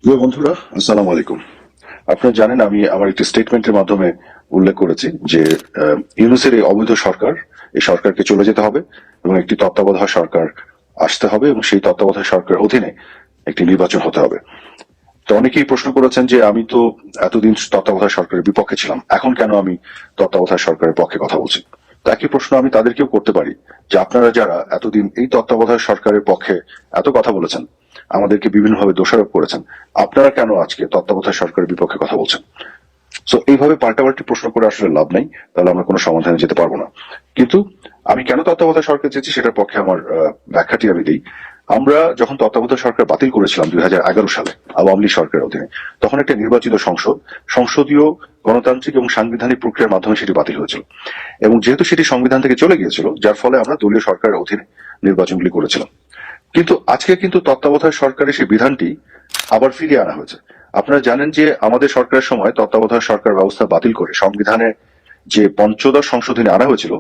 প্রিয় বন্ধুরা, আসসালামু আলাইকুম। আপনারা জানেন আমি আমার একটি স্টেটমেন্টের মাধ্যমে উল্লেখ করেছি যে ইউনূসের এই অবৈধ সরকার, এই সরকারকে চলে যেতে হবে এবং একটি তত্ত্বাবধায়ক সরকার আসতে হবে এবং সেই তত্ত্বাবধায়ক সরকারের অধীনে একটি নির্বাচন হতে হবে। তো অনেকেই প্রশ্ন করেছেন যে আমি তো এতদিন তত্ত্বাবধায়ক সরকারের বিপক্ষে ছিলাম, এখন কেন আমি তত্ত্বাবধায়ক সরকারের পক্ষে কথা বলছি। তো একই প্রশ্ন আমি তাদেরকেও করতে পারি যে আপনারা যারা এতদিন এই তত্ত্বাবধায়ক সরকারের পক্ষে এত কথা বলেছেন, আমাদেরকে বিভিন্নভাবে দোষারোপ করেছেন, আপনারা কেন আজকে তত্ত্বাবধায়ক সরকারের বিপক্ষে কথা বলছেন। সো এইভাবে পাল্টাপাল্টি প্রশ্ন করে আসলে লাভ নাই, তাহলে আমরা কোনো সমাধানে যেতে পারবো না। কিন্তু আমি কেন তত্ত্বাবধায়ক সরকার চেয়েছি সেটার পক্ষে আমার ব্যাখ্যাটি আমি দিই। আমরা যখন তত্ত্বাবধায়ক সরকার বাতিল করেছিলাম 2011 সালে আওয়ামী লীগ সরকারের অধীনে, তখন একটা নির্বাচিত সংসদ, সংসদীয় গণতান্ত্রিক এবং সাংবিধানিক প্রক্রিয়ার মাধ্যমে সেটি বাতিল হয়েছিল এবং যেহেতু সেটি সংবিধান থেকে চলে গিয়েছিল, যার ফলে আমরা দলীয় সরকারের অধীনে নির্বাচনগুলি করেছিলাম। কিন্তু আজকে কিন্তু তত্ত্বাবধায়ক সরকারের সেই বিধানটি আবার ফিরিয়ে আনা হয়েছে। আপনারা জানেন যে আমাদের সরকারের সময় তত্ত্বাবধায়ক সরকার ব্যবস্থা বাতিল করে সংবিধানে যে পঞ্চদশ সংশোধনী আনা হয়েছিল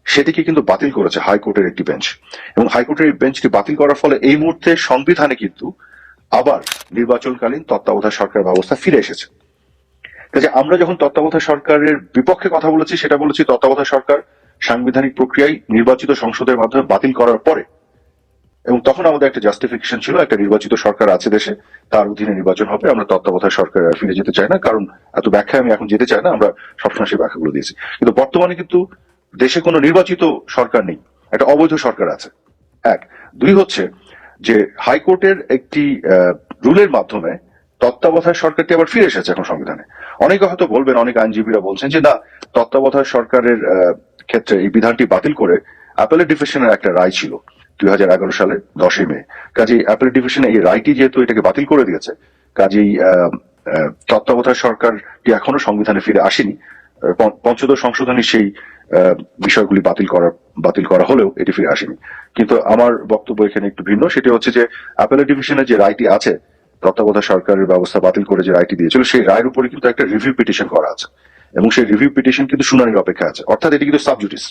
সেটিকে কিন্তু বাতিল করেছে হাইকোর্টের একটি বেঞ্চ। এবং হাইকোর্টের এই বেঞ্চটি বাতিল করার ফলে এই মুহূর্তে সংবিধানে কিন্তু আবার নির্বাচনকালীন তত্ত্বাবধায়ক সরকার ব্যবস্থা ফিরে এসেছে। কাজে আমরা যখন তত্ত্বাবধায়ক সরকারের বিপক্ষে কথা বলেছি, সেটা বলেছি তত্ত্বাবধায়ক সরকার সাংবিধানিক প্রক্রিয়ায় নির্বাচিত সংসদের মাধ্যমে বাতিল করার পরে, এবং তখন আমাদের একটা জাস্টিফিকেশন ছিল একটা নির্বাচিত সরকার আছে দেশে, তার অধীনে নির্বাচন হবে, আমরা তত্ত্বাবধায়ক সরকার ফিরে যেতে চাই না, কারণ এত ব্যাখ্যা আমি এখন যেতে চাই না, আমরা সবসময় সেই ব্যাখ্যাগুলো দিয়েছি। কিন্তু বর্তমানে কিন্তু দেশে কোনো নির্বাচিত সরকার নেই, একটা অবৈধ সরকার আছে। এক, দুই হচ্ছে যে হাইকোর্টের একটি রুলের মাধ্যমে তত্ত্বাবধায়ক সরকারটি আবার ফিরে এসেছে এখন সংবিধানে। অনেকে হয়তো বলবেন, অনেক আইনজীবীরা বলছেন যে না, তত্ত্বাবধায়ক সরকারের ক্ষেত্রে এই বিধানটি বাতিল করে অ্যাপেলেট ডিভিশনের একটা রায় ছিল 2011 সালে 10ই মে। কাজেই অ্যাপেলেট ডিভিশনে এই রায়টি যেহেতু এটাকে বাতিল করে দিয়েছে, কাজেই তত্ত্বাবধায়ক সরকারটি এখনো সংবিধানে ফিরে আসেনি। পঞ্চদশ সংশোধনী সেই বিষয়গুলি বাতিল করা হলেও এটি ফিরে আসেনি। কিন্তু আমার বক্তব্য এখানে একটু ভিন্ন, সেটি হচ্ছে যে অ্যাপেলেট ডিভিশনে যে রায়টি আছে, তত্ত্বাবধায়ক সরকারের ব্যবস্থা বাতিল করে যে রায়টি দিয়েছিল, সেই রায়ের উপরে কিন্তু একটা রিভিউ পিটিশন করা আছে এবং সেই রিভিউ পিটিশন কিন্তু শুনানির অপেক্ষা আছে। অর্থাৎ এটি কিন্তু সাবজুডিস,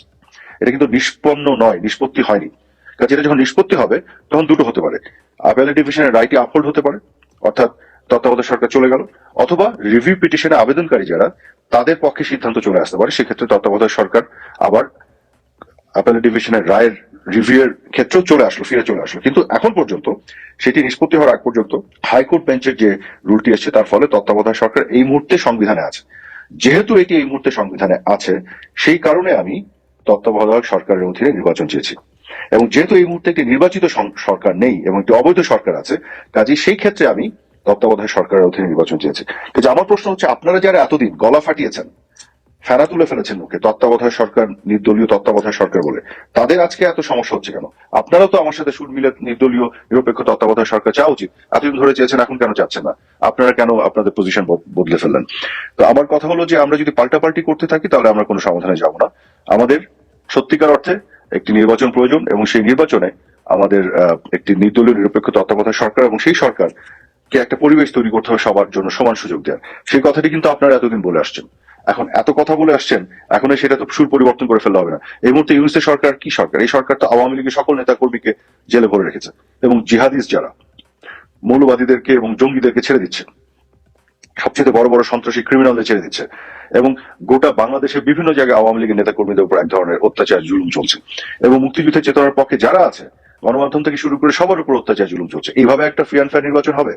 এটা কিন্তু নিষ্পন্ন নয়, নিষ্পত্তি হয়নি। কাজে এটা যখন নিষ্পত্তি হবে তখন দুটো হতে পারে, অ্যাপেলেট ডিভিশনের রায়টি আপহোল্ড হতে পারে, অর্থাৎ তত্ত্বাবধায়ক সরকার চলে গেল, অথবা রিভিউ পিটিশনে আবেদনকারী যারা, তাদের পক্ষে সিদ্ধান্ত চলে আসতে পারে, সেক্ষেত্রে তত্ত্বাবধায়ক সরকার আবার অ্যাপেলেট ডিভিশনের রায়ের রিভিউ এর ক্ষেত্রেও ফিরে চলে আসলো। কিন্তু এখন পর্যন্ত সেটি নিষ্পত্তি হওয়ার আগ পর্যন্ত হাইকোর্ট বেঞ্চের যে রুলটি এসেছে তার ফলে তত্ত্বাবধায়ক সরকার এই মুহূর্তে সংবিধানে আছে। যেহেতু এটি এই মুহূর্তে সংবিধানে আছে, সেই কারণে আমি তত্ত্বাবধায়ক সরকারের অধীনে নির্বাচন চেয়েছি। এবং যেহেতু এই মুহূর্তে একটি নির্বাচিত সরকার নেই এবং একটি অবৈধ সরকার আছে, কাজে সেই ক্ষেত্রে আমি তত্ত্বাবধায়ক সরকারের অধীনে নির্বাচন চেয়েছি। কিন্তু আমার প্রশ্ন হচ্ছে, আপনারা যারা এতদিন গলা ফাটিয়েছেন, ফেরা তুলে ফেলেছেন মুখে তত্ত্বাবধায়ক সরকার, নির্দলীয় তত্ত্বাবধায়ক সরকার বলে, তাদের আজকে এত সমস্যা হচ্ছে কেন? আপনারাও তো আমার সাথে সুর মিলে নির্দলীয় নিরপেক্ষ তত্ত্বাবধায়ক সরকার চাওয়া উচিত। এতদিন ধরে চেয়েছেন, এখন কেন চাচ্ছেন না? আপনারা কেন আপনাদের পজিশন বদলে ফেললেন? তো আমার কথা হলো যে আমরা যদি পাল্টাপাল্টি করতে থাকি তাহলে আমরা কোনো সমাধানে যাব না। আমাদের সত্যিকার অর্থে একটি নির্বাচন প্রয়োজন এবং সেই নির্বাচনে আমাদের একটি নির্দলীয় নিরপেক্ষ তত্ত্বাবধায়ক সরকার এবং সেই সরকারকে একটা পরিবেশ তৈরি করতে হবে সবার জন্য সমান সুযোগ দেওয়ার। সেই কথাটি কিন্তু আপনারা এতদিন বলে আসছেন, এখন এত কথা বলে আসছেন, এখন সেটা তো সুর পরিবর্তন করে ফেললে হবে না। এই মুহূর্তে ইউনূসের সরকার কি সরকার? এই সরকার তো আওয়ামী লীগের সকল নেতা কর্মীকে জেলে ভরে রেখেছে এবং জিহাদিস যারা মৌলবাদীদেরকে এবং জঙ্গিদেরকে ছেড়ে দিচ্ছে, সবচেয়ে বড় বড় সন্ত্রাসী ক্রিমিনালদের ছেড়ে দিচ্ছে, এবং গোটা বাংলাদেশের বিভিন্ন জায়গায় আওয়ামী লীগের নেতা কর্মীদের উপর এক ধরনের অত্যাচার জুলুম চলছে এবং মুক্তিযুদ্ধের চেতনার পক্ষে যারা আছে, গণমাধ্যম থেকে শুরু করে সবার উপর অত্যাচার জুলুম চলছে। এইভাবে একটা ফ্রি অ্যান্ড ফেয়ার নির্বাচন হবে?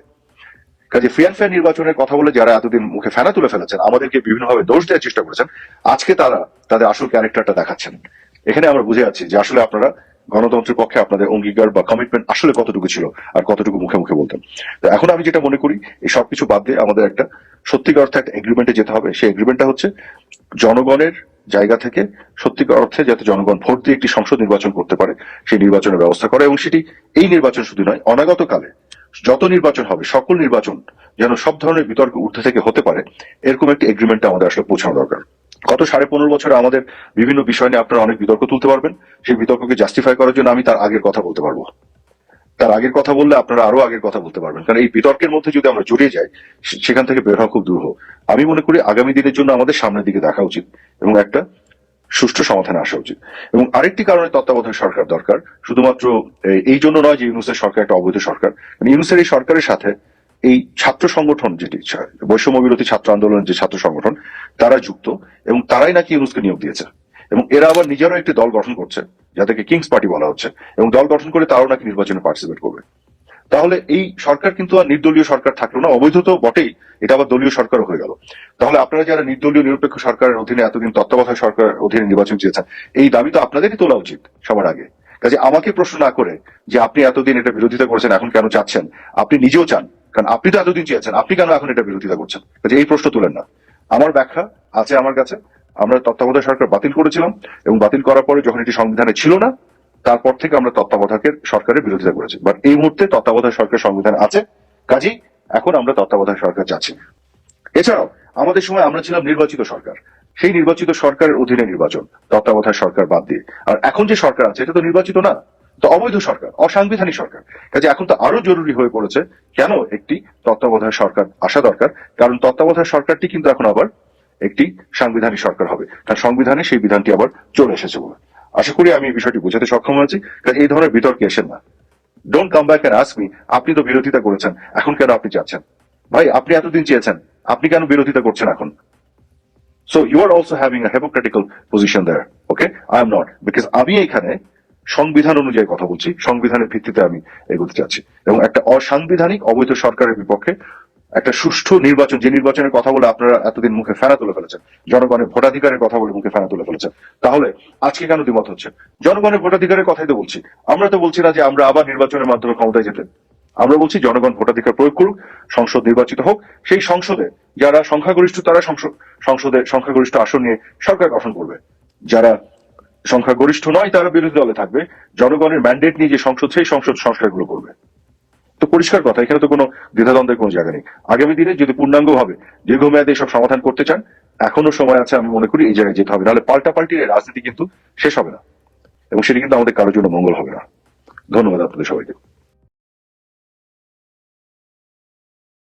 কাজে ফ্রি অ্যান্ড ফেয়ার নির্বাচনের কথা বলে যারা এতদিন মুখে ফেনা তুলে ফেলেছেন, আমাদেরকে বিভিন্নভাবে দোষ দেওয়ার চেষ্টা করেছেন, আজকে তারা তাদের আসল ক্যারেক্টারটা দেখাচ্ছেন। এখানে আমরা বুঝে যাচ্ছি যে আসলে আপনারা গণতন্ত্রের পক্ষে আপনাদের অঙ্গীকার বা কমিটমেন্ট আসলে কতটুকু ছিল আর কতটুকু মুখে মুখে বলতেন। তো এখন আমি যেটা মনে করি, এই সবকিছু বাদ দিয়ে আমাদের একটা সত্যিকার অর্থে একটা এগ্রিমেন্টে যেতে হবে। সেই এগ্রিমেন্টটা হচ্ছে জনগণের জায়গা থেকে সত্যিকার অর্থে যাতে জনগণ ভোট দিয়ে একটি সংসদ নির্বাচন করতে পারে, সেই নির্বাচনের ব্যবস্থা করে, এবং সেটি এই নির্বাচন শুধু নয়, অনাগত কালে যত নির্বাচন হবে সকল নির্বাচন যেন সব ধরনের বিতর্ক ঊর্ধ্বে থেকে হতে পারে, এরকম একটি এগ্রিমেন্টে আমাদের আসলে পৌঁছানো দরকার। গত 15.5 বছরে আমাদের বিভিন্ন বিষয় নিয়ে আপনারা অনেক বিতর্ক তুলতে পারবেন, সেই বিতর্ককে জাস্টিফাই করার জন্য আমি তার আগের কথা বলতে পারবো। তার আগের কথা বললে আপনারা আরো আগের কথা বলতে পারবেন, কারণ এই বিতর্কের মধ্যে যদি আমরা জড়িয়ে যাই, সেখান থেকে বের হওয়া খুব দুরূহ। আমি মনে করি আগামী দিনের জন্য আমাদের সামনের দিকে দেখা উচিত এবং একটা সুষ্ঠু সমাধানে আসা উচিত। এবং আরেকটি কারণে তত্ত্বাবধায়ক সরকার দরকার, শুধুমাত্র এই জন্য নয় যে ইউনূসের সরকার একটা অবৈধ সরকার। ইউনূসের এই সরকারের সাথে এই ছাত্র সংগঠন যেটি বৈষম্য বিরোধী ছাত্র আন্দোলনের যে ছাত্র সংগঠন তারা যুক্ত এবং তারাই নাকি ইউনূসকে নিয়োগ দিয়েছে এবং এরা আবার নিজেরও একটি দল গঠন করছে যাদেরকে কিংস পার্টি বলা হচ্ছে এবং দল গঠন করে তারাও নাকি নির্বাচনে পার্টিসিপেট করবে। তাহলে এই সরকার কিন্তু আর নির্দলীয় সরকার থাকলো না, অবৈধ তো বটেই, এটা আবার দলীয় সরকারও হয়ে গেল। তাহলে আপনারা যারা নির্দলীয় নিরপেক্ষ সরকারের অধীনে এতদিন তত্ত্বাবধায়ক সরকারের অধীনে নির্বাচন চেয়েছেন, এই দাবি তো আপনাদেরই তোলা উচিত সবার আগে। কাজে আমাকে প্রশ্ন না করে যে আপনি এতদিন এটা বিরোধিতা করেছেন এখন কেন চাচ্ছেন, আপনি নিজেও চান, কারণ আপনি তো এতদিন চেয়েছেন, আপনি কেন এখন এটা বিরোধিতা করছেন? কাজে এই প্রশ্ন তুলেন না। আমার ব্যাখ্যা আছে আমার কাছে। আমরা তত্ত্বাবধায়ক সরকার বাতিল করেছিলাম এবং বাতিল করার পরে যখন এটি সংবিধানে ছিল না, তারপর থেকে আমরা তত্ত্বাবধায়কের সরকারের বিরোধিতা করেছি। বাট এই মুহূর্তে তত্ত্বাবধায়ক সরকার সংবিধান আছে, কাজেই এখন আমরা তত্ত্বাবধায়ক সরকার চাচ্ছি। এছাড়াও আমাদের সময় আমরা ছিলাম নির্বাচিত সরকার, সেই নির্বাচিত সরকারের অধীনে নির্বাচন, তত্ত্বাবধায়ক সরকার বাদ দিয়ে। আর এখন যে সরকার আছে এটা তো নির্বাচিত না, তো অবৈধ সরকার, অসাংবিধানিক সরকার। কাজে এখন তো আরো জরুরি হয়ে পড়েছে কেন একটি তত্ত্বাবধায়ক সরকার আসা দরকার, কারণ তত্ত্বাবধায়ক সরকারটি কিন্তু এখন আবার একটি সাংবিধানিক সরকার হবে, তার সংবিধানে সেই বিধানটি আবার চলে এসেছে বলে। আশা করি আমি এই বিষয়টি বোঝাতে সক্ষম হয়েছি। কারণ এই ধরনের বিতর্কে এসেন না। Don't come back and ask me আপনি তো বিরোধিতা করেছেন, এখন কেন আপনি চাচ্ছেন? ভাই আপনি এতদিন চেয়েছেন, আপনি কেন বিরোধিতা করছেন এখন? So you are also having a hypocritical position there. Okay, I am not, because আমি এখানে সংবিধান অনুযায়ী কথা বলছি, সংবিধানের ভিত্তিতে আমি এগোতে চাচ্ছি এবং একটা অসাংবিধানিক অবৈধ সরকারের বিপক্ষে একটা সুষ্ঠু নির্বাচন, যে নির্বাচনের কথা বলে আপনারা এতদিন মুখে ফেনা তুলে ফেলেছেন, জনগণের ভোটাধিকারের কথা বলে মুখে ফেনা তুলে ফেলেছেন, তাহলে আজকে কেন দ্বিমত হচ্ছে? জনগণের ভোটাধিকারের কথাই তো বলছি। আমরা তো বলছি না যে আমরা আবার নির্বাচনের মাধ্যমে ক্ষমতায় যেতে, আমরা বলছি জনগণ ভোটাধিকার প্রয়োগ করুক, সংসদ নির্বাচিত হোক, সেই সংসদে যারা সংখ্যাগরিষ্ঠ তারা সংসদে সংখ্যাগরিষ্ঠ আসন নিয়ে সরকার গঠন করবে, যারা সংখ্যাগরিষ্ঠ নয় তারা বিরোধী দলে থাকবে, জনগণের ম্যান্ডেট নিয়ে যে সংসদ, সেই সংসদ সংস্কারগুলো করবে। তো পরিষ্কার কথা, এখানে তো কোনো দ্বিধাদ্বন্দ্বের কোনো জায়গা নেই। আগামী দিনে যদি পূর্ণাঙ্গভাবে দীর্ঘমেয়াদে এসব সমাধান করতে চান, এখনো সময় আছে, আমি মনে করি এই জায়গায় যেতে হবে, নাহলে পাল্টাপাল্টির রাজনীতি কিন্তু শেষ হবে না এবং সেটি কিন্তু আমাদের কারোর জন্য মঙ্গল হবে না। ধন্যবাদ আপনাদের সবাইকে।